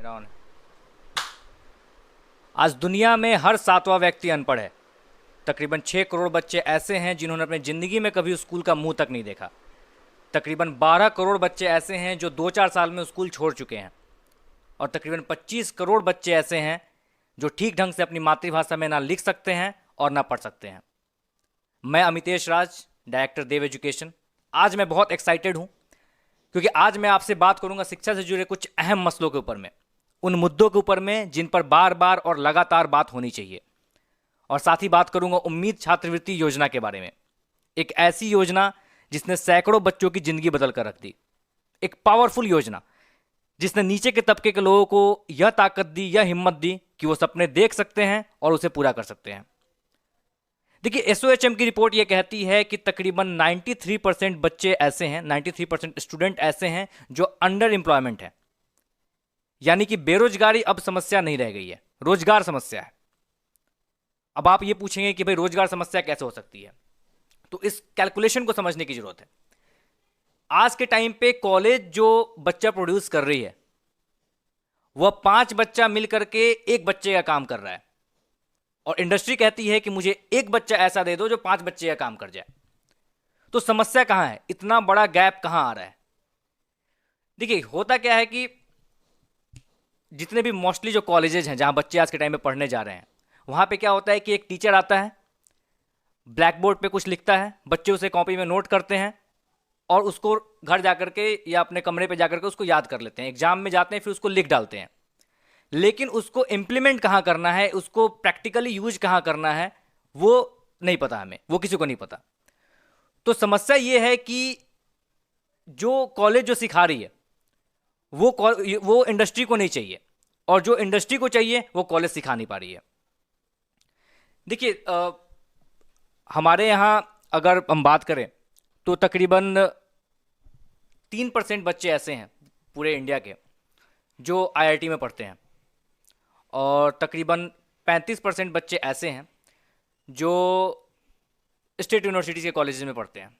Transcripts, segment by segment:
मेरा ऑन है। आज दुनिया में हर 7वां व्यक्ति अनपढ़ है। तकरीबन 6 करोड़ बच्चे ऐसे हैं जिन्होंने अपनी ज़िंदगी में कभी स्कूल का मुंह तक नहीं देखा। तकरीबन 12 करोड़ बच्चे ऐसे हैं जो 2-4 साल में स्कूल छोड़ चुके हैं। और तकरीबन 25 करोड़ बच्चे ऐसे हैं जो ठीक ढंग से अपनी मातृभाषा में ना लिख सकते हैं और ना पढ़ सकते हैं। मैं अमितेश राज, डायरेक्टर देव एजुकेशन। आज मैं बहुत एक्साइटेड हूँ क्योंकि आज मैं आपसे बात करूंगा शिक्षा से जुड़े कुछ अहम मसलों के ऊपर में, उन मुद्दों के ऊपर में जिन पर बार बार और लगातार बात होनी चाहिए। और साथ ही बात करूंगा उम्मीद छात्रवृत्ति योजना के बारे में, एक ऐसी योजना जिसने सैकड़ों बच्चों की जिंदगी बदल कर रख दी। एक पावरफुल योजना जिसने नीचे के तबके के लोगों को यह ताकत दी, यह हिम्मत दी कि वो सपने देख सकते हैं और उसे पूरा कर सकते हैं। देखिए, एसओएचएम की रिपोर्ट यह कहती है कि तकरीबन 93% बच्चे ऐसे हैं, 93% स्टूडेंट ऐसे हैं जो अंडर एम्प्लॉयमेंट है, यानी कि बेरोजगारी अब समस्या नहीं रह गई है, रोजगार समस्या है। अब आप ये पूछेंगे कि भाई रोजगार समस्या कैसे हो सकती है, तो इस कैलकुलेशन को समझने की जरूरत है। आज के टाइम पे कॉलेज जो बच्चा प्रोड्यूस कर रही है वह 5 बच्चा मिलकर के एक बच्चे का काम कर रहा है, और इंडस्ट्री कहती है कि मुझे एक बच्चा ऐसा दे दो जो 5 बच्चे का काम कर जाए। तो समस्या कहां है, इतना बड़ा गैप कहां आ रहा है? देखिए, होता क्या है कि जितने भी मोस्टली जो कॉलेजेज हैं जहां बच्चे आज के टाइम में पढ़ने जा रहे हैं, वहां पे क्या होता है कि एक टीचर आता है, ब्लैक बोर्ड पे कुछ लिखता है, बच्चे उसे कॉपी में नोट करते हैं और उसको घर जाकर के या अपने कमरे पे जाकर के उसको याद कर लेते हैं, एग्जाम में जाते हैं फिर उसको लिख डालते हैं। लेकिन उसको इम्प्लीमेंट कहाँ करना है, उसको प्रैक्टिकली यूज कहाँ करना है, वो नहीं पता हमें, वो किसी को नहीं पता। तो समस्या ये है कि जो कॉलेज जो सिखा रही है वो इंडस्ट्री को नहीं चाहिए, और जो इंडस्ट्री को चाहिए वो कॉलेज सिखा नहीं पा रही है। देखिए, हमारे यहाँ अगर हम बात करें तो तकरीबन 3% बच्चे ऐसे हैं पूरे इंडिया के जो आईआईटी में पढ़ते हैं, और तकरीबन 35% बच्चे ऐसे हैं जो स्टेट यूनिवर्सिटीज़ के कॉलेजेस में पढ़ते हैं,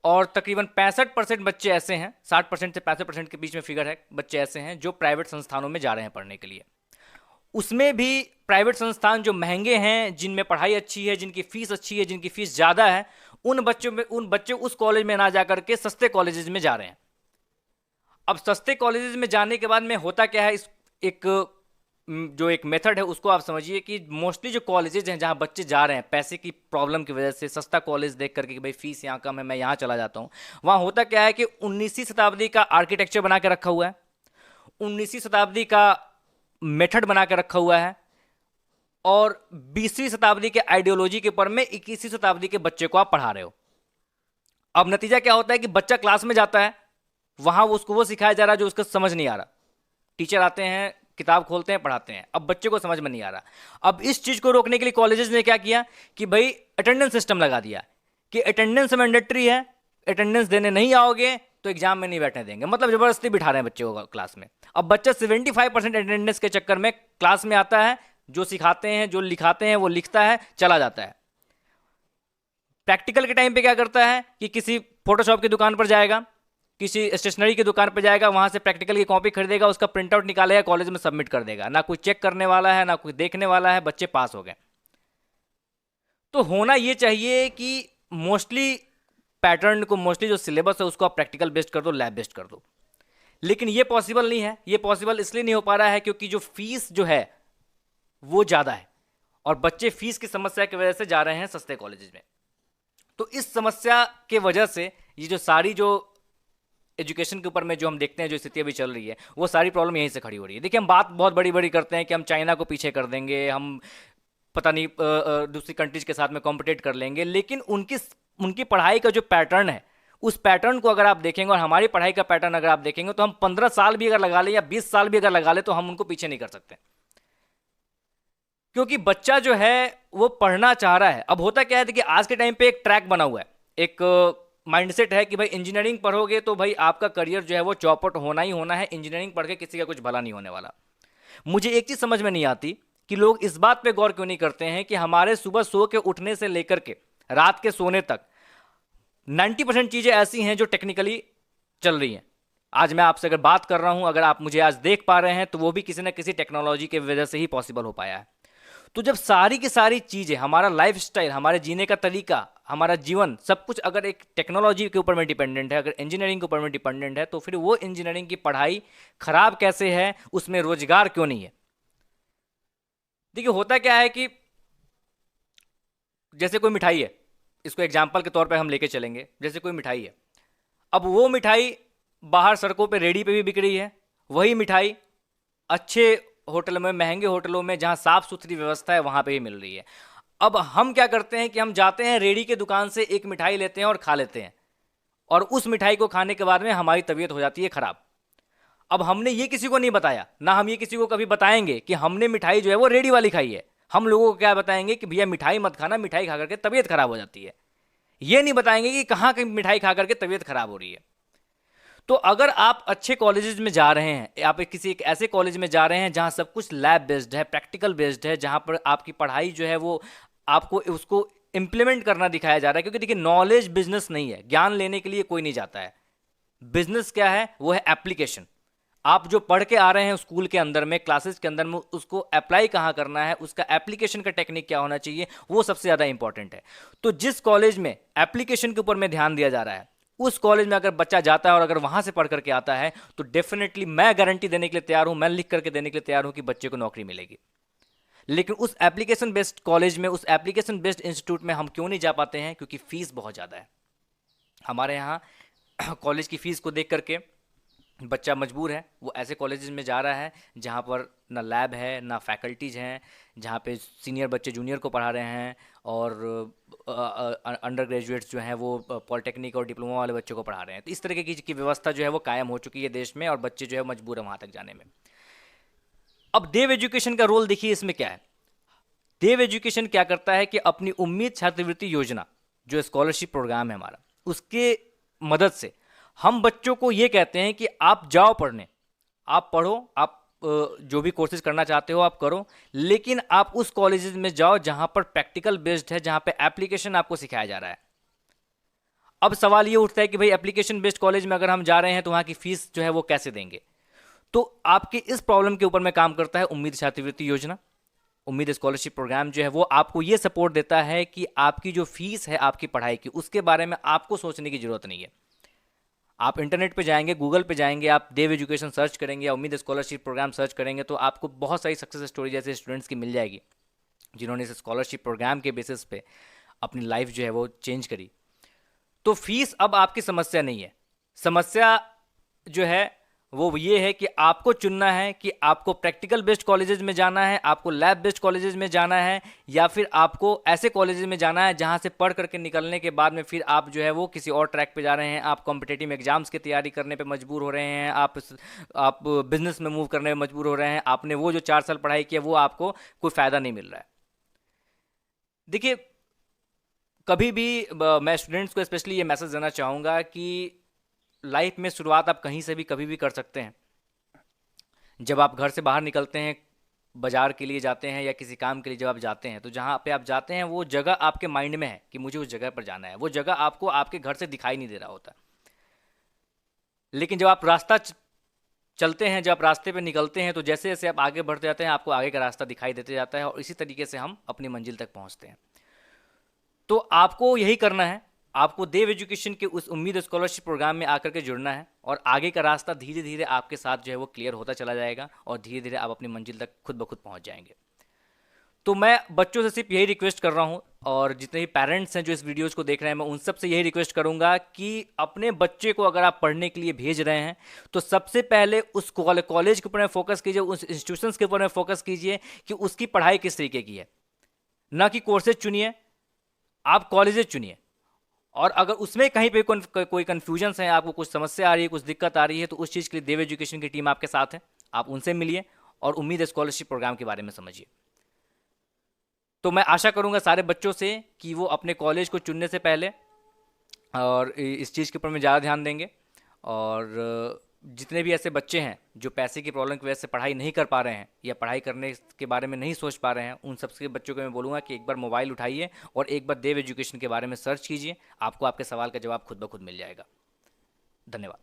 और तकरीबन 65% बच्चे ऐसे हैं, 60% से 65% के बीच में फिगर है, बच्चे ऐसे हैं जो प्राइवेट संस्थानों में जा रहे हैं पढ़ने के लिए। उसमें भी प्राइवेट संस्थान जो महंगे हैं, जिनमें पढ़ाई अच्छी है, जिनकी फीस अच्छी है, जिनकी फीस ज़्यादा है, उन बच्चे उस कॉलेज में ना जाकर के सस्ते कॉलेजेस में जा रहे हैं। अब सस्ते कॉलेजेस में जाने के बाद में होता क्या है, इस एक मेथड है उसको आप समझिए कि मोस्टली जो कॉलेजेस हैं जहां बच्चे जा रहे हैं पैसे की प्रॉब्लम की वजह से, सस्ता कॉलेज देख करके कि भाई फीस यहाँ कम है मैं यहाँ चला जाता हूँ, वहां होता क्या है कि 19वीं शताब्दी का आर्किटेक्चर बना के रखा हुआ है, 19वीं शताब्दी का मेथड बना के रखा हुआ है, और 20वीं शताब्दी के आइडियोलॉजी के ऊपर में 21वीं शताब्दी के बच्चे को आप पढ़ा रहे हो। अब नतीजा क्या होता है कि बच्चा क्लास में जाता है, वहां उसको वो सिखाया जा रहा है जो उसको समझ नहीं आ रहा। टीचर आते हैं, किताब खोलते हैं, पढ़ाते हैं, अब बच्चे को समझ में नहीं आ रहा। अब इस चीज को रोकने के लिए कॉलेजेस ने क्या किया कि भाई अटेंडेंस सिस्टम लगा दिया कि अटेंडेंस मैंडेटरी है, अटेंडेंस देने नहीं आओगे तो एग्जाम में नहीं बैठने देंगे, मतलब जबरदस्ती बिठा रहे हैं बच्चे को क्लास में। अब बच्चा 75% अटेंडेंस के चक्कर में क्लास में आता है, जो सिखाते हैं जो लिखाते हैं वो लिखता है, चला जाता है। प्रैक्टिकल के टाइम पे क्या करता है कि किसी फोटोशॉप की दुकान पर जाएगा, किसी स्टेशनरी की दुकान पर जाएगा, वहां से प्रैक्टिकल की कॉपी खरीदेगा, उसका प्रिंट आउट निकालेगा, कॉलेज में सबमिट कर देगा। ना कोई चेक करने वाला है, ना कोई देखने वाला है, बच्चे पास हो गए। तो होना यह चाहिए कि मोस्टली पैटर्न को, मोस्टली जो सिलेबस है उसको आप प्रैक्टिकल बेस्ड कर दो, लैब बेस्ड कर दो। लेकिन ये पॉसिबल नहीं है। ये पॉसिबल इसलिए नहीं हो पा रहा है क्योंकि जो फीस जो है वो ज़्यादा है, और बच्चे फीस की समस्या की वजह से जा रहे हैं सस्ते कॉलेजेस में। तो इस समस्या के वजह से ये जो सारी जो एजुकेशन के ऊपर में जो हम देखते हैं जो स्थिति अभी चल रही है, वो सारी प्रॉब्लम यहीं से खड़ी हो रही है। देखिए, हम बात बहुत बड़ी बड़ी करते हैं कि हम चाइना को पीछे कर देंगे, हम पता नहीं दूसरी कंट्रीज के साथ में कॉम्पिटेट कर लेंगे, लेकिन उनकी पढ़ाई का जो पैटर्न है, उस पैटर्न को अगर आप देखेंगे और हमारी पढ़ाई का पैटर्न अगर आप देखेंगे, तो हम 15 साल भी अगर लगा लें या 20 साल भी अगर लगा लें तो हम उनको पीछे नहीं कर सकते, क्योंकि बच्चा जो है वो पढ़ना चाह रहा है। अब होता क्या है कि आज के टाइम पे एक ट्रैक बना हुआ है, एक माइंडसेट है कि भाई इंजीनियरिंग पढ़ोगे तो भाई आपका करियर जो है वो चौपट होना ही होना है, इंजीनियरिंग पढ़ के किसी का कुछ भला नहीं होने वाला। मुझे एक चीज़ समझ में नहीं आती कि लोग इस बात पे गौर क्यों नहीं करते हैं कि हमारे सुबह सो के उठने से लेकर के रात के सोने तक 90% चीज़ें ऐसी हैं जो टेक्निकली चल रही हैं। आज मैं आपसे अगर बात कर रहा हूं, अगर आप मुझे आज देख पा रहे हैं, तो वो भी किसी ना किसी टेक्नोलॉजी की वजह से ही पॉसिबल हो पाया है। तो जब सारी की सारी चीज़ें, हमारा लाइफस्टाइल, हमारे जीने का तरीका, हमारा जीवन, सब कुछ अगर एक टेक्नोलॉजी के ऊपर में डिपेंडेंट है, अगर इंजीनियरिंग के ऊपर में डिपेंडेंट है, तो फिर वो इंजीनियरिंग की पढ़ाई खराब कैसे है, उसमें रोजगार क्यों नहीं है? देखिए, होता क्या है कि जैसे कोई मिठाई है, इसको एग्जाम्पल के तौर पे हम लेके चलेंगे, जैसे कोई मिठाई है, अब वो मिठाई बाहर सड़कों पे, रेडी पे भी बिक रही है। वही मिठाई अच्छे होटल में, महंगे होटलों में, जहां साफ सुथरी व्यवस्था है, वहां पे ही मिल रही है। अब हम क्या करते हैं कि हम जाते हैं रेडी के दुकान से, एक मिठाई लेते हैं और खा लेते हैं, और उस मिठाई को खाने के बाद में हमारी तबीयत हो जाती है खराब। अब हमने ये किसी को नहीं बताया, ना हम ये किसी को कभी बताएंगे कि हमने मिठाई जो है वो रेडी वाली खाई है। हम लोगों को क्या बताएंगे कि भैया मिठाई मत खाना, मिठाई खा करके तबीयत खराब हो जाती है। ये नहीं बताएंगे कि कहाँ की मिठाई खा करके तबीयत खराब हो रही है। तो अगर आप अच्छे कॉलेजेस में जा रहे हैं, आप किसी एक ऐसे कॉलेज में जा रहे हैं जहां सब कुछ लैब बेस्ड है, प्रैक्टिकल बेस्ड है, जहां पर आपकी पढ़ाई जो है वो आपको उसको इम्प्लीमेंट करना दिखाया जा रहा है, क्योंकि देखिए, नॉलेज बिजनेस नहीं है, ज्ञान लेने के लिए कोई नहीं जाता है। बिजनेस क्या है? वो है एप्लीकेशन। आप जो पढ़ के आ रहे हैं स्कूल के अंदर में, क्लासेस के अंदर में, उसको अप्लाई कहाँ करना है, उसका एप्लीकेशन का टेक्निक क्या होना चाहिए, वो सबसे ज़्यादा इंपॉर्टेंट है। तो जिस कॉलेज में एप्लीकेशन के ऊपर में ध्यान दिया जा रहा है, उस कॉलेज में अगर बच्चा जाता है और अगर वहां से पढ़ करके आता है, तो डेफिनेटली मैं गारंटी देने के लिए तैयार हूं, मैं लिख करके देने के लिए तैयार हूं कि बच्चे को नौकरी मिलेगी। लेकिन उस एप्लीकेशन बेस्ड कॉलेज में, उस एप्लीकेशन बेस्ड इंस्टीट्यूट में हम क्यों नहीं जा पाते हैं? क्योंकि फीस बहुत ज़्यादा है हमारे यहाँ। कॉलेज की फीस को देख करके बच्चा मजबूर है, वो ऐसे कॉलेजेस में जा रहा है जहाँ पर ना लैब है, ना फैकल्टीज हैं, जहाँ पे सीनियर बच्चे जूनियर को पढ़ा रहे हैं, और अंडर ग्रेजुएट्स जो हैं वो पॉलिटेक्निक और डिप्लोमा वाले बच्चों को पढ़ा रहे हैं। तो इस तरीके की व्यवस्था जो है वो कायम हो चुकी है देश में, और बच्चे जो है मजबूर है वहाँ तक जाने में। अब देव एजुकेशन का रोल देखिए इसमें क्या है। देव एजुकेशन क्या करता है कि अपनी उम्मीद छात्रवृत्ति योजना, जो स्कॉलरशिप प्रोग्राम है हमारा, उसके मदद से हम बच्चों को ये कहते हैं कि आप जाओ पढ़ने, आप पढ़ो, आप जो भी कोर्सेज करना चाहते हो आप करो, लेकिन आप उस कॉलेजेस में जाओ जहां पर प्रैक्टिकल बेस्ड है, जहां पे एप्लीकेशन आपको सिखाया जा रहा है। अब सवाल ये उठता है कि भाई एप्लीकेशन बेस्ड कॉलेज में अगर हम जा रहे हैं तो वहां की फीस जो है वो कैसे देंगे? तो आपकी इस प्रॉब्लम के ऊपर में काम करता है उम्मीद छात्रवृत्ति योजना। उम्मीद स्कॉलरशिप प्रोग्राम जो है वो आपको ये सपोर्ट देता है कि आपकी जो फीस है आपकी पढ़ाई की, उसके बारे में आपको सोचने की जरूरत नहीं है। आप इंटरनेट पे जाएंगे, गूगल पे जाएंगे, आप देव एजुकेशन सर्च करेंगे या उम्मीद स्कॉलरशिप प्रोग्राम सर्च करेंगे, तो आपको बहुत सारी सक्सेस स्टोरी जैसे स्टूडेंट्स की मिल जाएगी जिन्होंने इस स्कॉलरशिप प्रोग्राम के बेसिस पे अपनी लाइफ जो है वो चेंज करी। तो फीस अब आपकी समस्या नहीं है। समस्या जो है वो ये है कि आपको चुनना है कि आपको प्रैक्टिकल बेस्ड कॉलेजेस में जाना है, आपको लैब बेस्ड कॉलेजेस में जाना है, या फिर आपको ऐसे कॉलेजेस में जाना है जहां से पढ़ करके निकलने के बाद में फिर आप जो है वो किसी और ट्रैक पे जा रहे हैं। आप कॉम्पिटेटिव एग्जाम्स की तैयारी करने पे मजबूर हो रहे हैं, आप बिजनेस में मूव करने में मजबूर हो रहे हैं, आपने वो जो 4 साल पढ़ाई किया वो आपको कोई फ़ायदा नहीं मिल रहा है। देखिए, कभी भी मैं स्टूडेंट्स को स्पेशली ये मैसेज देना चाहूँगा कि लाइफ में शुरुआत आप कहीं से भी कभी भी कर सकते हैं। जब आप घर से बाहर निकलते हैं, बाजार के लिए जाते हैं या किसी काम के लिए जब आप जाते हैं, तो जहाँ पे आप जाते हैं वो जगह आपके माइंड में है कि मुझे उस जगह पर जाना है। वो जगह आपको आपके घर से दिखाई नहीं दे रहा होता। लेकिन जब आप चलते हैं, जब आप रास्ते पे निकलते हैं, तो जैसे जैसे आप आगे बढ़ते जाते हैं आपको आगे का रास्ता दिखाई देते जाता है, और इसी तरीके से हम अपनी मंजिल तक पहुँचते हैं। तो आपको यही करना है, आपको देव एजुकेशन के उस उम्मीद स्कॉलरशिप प्रोग्राम में आकर के जुड़ना है, और आगे का रास्ता धीरे धीरे आपके साथ जो है वो क्लियर होता चला जाएगा, और धीरे धीरे आप अपनी मंजिल तक खुद ब खुद पहुंच जाएंगे। तो मैं बच्चों से सिर्फ यही रिक्वेस्ट कर रहा हूं, और जितने भी पेरेंट्स हैं जो इस वीडियोज़ को देख रहे हैं, मैं उन सब से यही रिक्वेस्ट करूंगा कि अपने बच्चे को अगर आप पढ़ने के लिए भेज रहे हैं, तो सबसे पहले उस कॉलेज के ऊपर में फोकस कीजिए, उस इंस्टीट्यूशंस के ऊपर में फोकस कीजिए कि उसकी पढ़ाई किस तरीके की है। ना कि कोर्सेज चुनिए, आप कॉलेजेस चुनिए। और अगर उसमें कहीं पे कोई कन्फ्यूजन है, आपको कुछ समस्या आ रही है, कुछ दिक्कत आ रही है, तो उस चीज़ के लिए देव एजुकेशन की टीम आपके साथ है, आप उनसे मिलिए और उम्मीद स्कॉलरशिप प्रोग्राम के बारे में समझिए। तो मैं आशा करूंगा सारे बच्चों से कि वो अपने कॉलेज को चुनने से पहले और इस चीज़ के ऊपर में ज़्यादा ध्यान देंगे। और जितने भी ऐसे बच्चे हैं जो पैसे की प्रॉब्लम की वजह से पढ़ाई नहीं कर पा रहे हैं या पढ़ाई करने के बारे में नहीं सोच पा रहे हैं, उन सबके बच्चों को मैं बोलूँगा कि एक बार मोबाइल उठाइए और एक बार देव एजुकेशन के बारे में सर्च कीजिए, आपको आपके सवाल का जवाब खुद ब खुद मिल जाएगा। धन्यवाद।